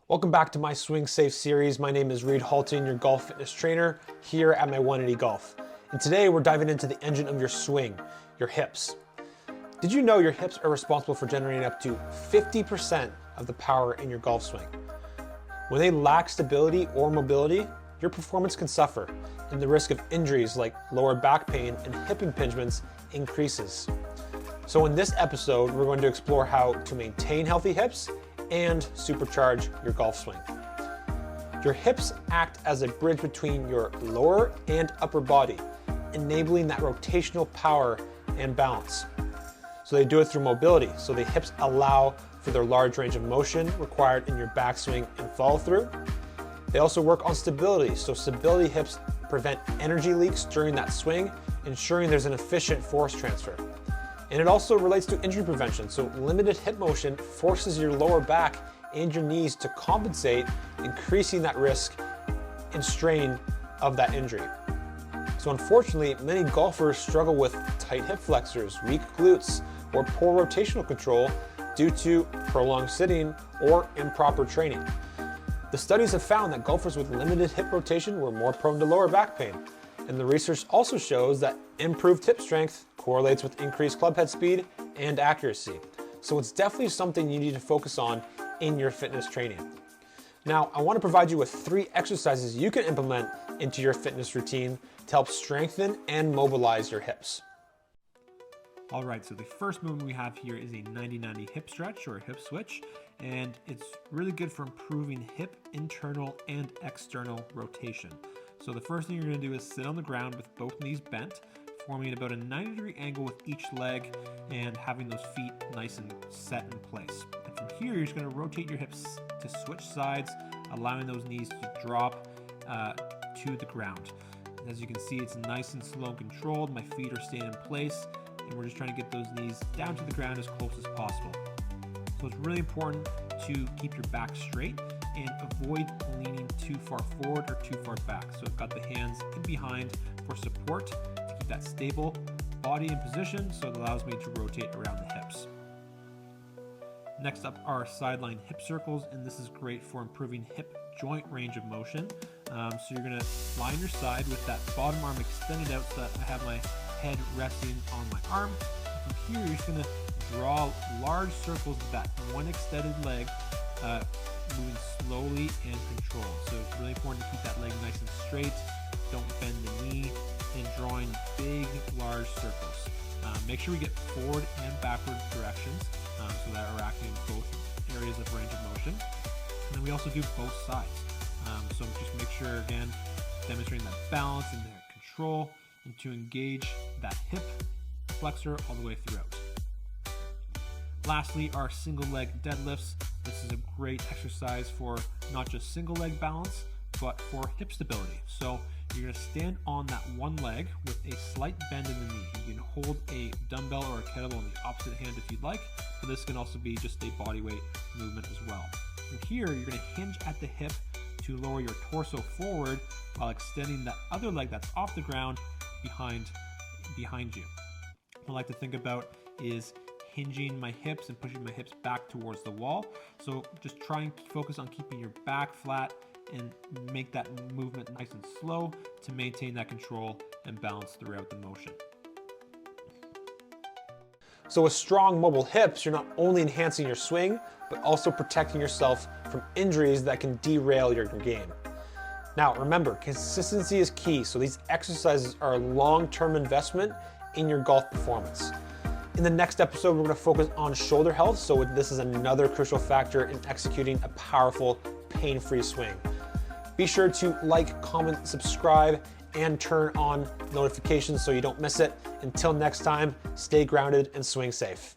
Welcome back to my Swing Safe series. My name is Reed Halton, your golf fitness trainer here at my 180 Golf. And today we're diving into the engine of your swing, your hips. Did you know your hips are responsible for generating up to 50% of the power in your golf swing? When they lack stability or mobility, your performance can suffer, and the risk of injuries like lower back pain and hip impingements increases. So in this episode, we're going to explore how to maintain healthy hips and supercharge your golf swing. Your hips act as a bridge between your lower and upper body, enabling that rotational power and balance. So they do it through mobility. So the hips allow for their large range of motion required in your backswing and follow through. They also work on stability. So stability hips prevent energy leaks during that swing, ensuring there's an efficient force transfer. And it also relates to injury prevention. So limited hip motion forces your lower back and your knees to compensate, increasing that risk and strain of that injury. So unfortunately, many golfers struggle with tight hip flexors, weak glutes, or poor rotational control due to prolonged sitting or improper training. The studies have found that golfers with limited hip rotation were more prone to lower back pain. And the research also shows that improved hip strength correlates with increased club head speed and accuracy. So it's definitely something you need to focus on in your fitness training. Now, I want to provide you with 3 exercises you can implement into your fitness routine to help strengthen and mobilize your hips. All right, so the first movement we have here is a 90-90 hip stretch or a hip switch, and it's really good for improving hip internal and external rotation. So the first thing you're going to do is sit on the ground with both knees bent, forming about a 90-degree angle with each leg and having those feet nice and set in place. And from here, you're just going to rotate your hips to switch sides, allowing those knees to drop to the ground. As you can see, it's nice and slow and controlled. My feet are staying in place, and we're just trying to get those knees down to the ground as close as possible. So it's really important to keep your back straight and avoid leaning too far forward or too far back. So I've got the hands in behind for support to keep that stable body in position, so it allows me to rotate around the hips. Next up are sideline hip circles, and this is great for improving hip joint range of motion. So you're going to lie on your side with that bottom arm extended out so that I have my head resting on my arm. And from here, you're just going to draw large circles with that one extended leg, moving slowly and controlled. So it's really important to keep that leg nice and straight. Don't bend the knee, and drawing big, large circles. Make sure we get forward and backward directions so that we're acting in both areas of range of motion. And then we also do both sides. So just make sure, again, demonstrating that balance and that control, and to engage that hip flexor all the way throughout. Lastly, our single leg deadlifts. This is a great exercise for not just single leg balance, but for hip stability. So you're going to stand on that one leg with a slight bend in the knee. You can hold a dumbbell or a kettlebell in the opposite hand if you'd like, but this can also be just a body weight movement as well. From here, you're going to hinge at the hip to lower your torso forward while extending that other leg that's off the ground behind you. What I like to think about is hinging my hips and pushing my hips back towards the wall. So just try and focus on keeping your back flat and make that movement nice and slow to maintain that control and balance throughout the motion. So with strong mobile hips, you're not only enhancing your swing, but also protecting yourself from injuries that can derail your game. Now remember, consistency is key, so these exercises are a long-term investment in your golf performance. In the next episode, we're going to focus on shoulder health, so this is another crucial factor in executing a powerful, pain-free swing. Be sure to like, comment, subscribe, and turn on notifications so you don't miss it. Until next time, stay grounded and swing safe.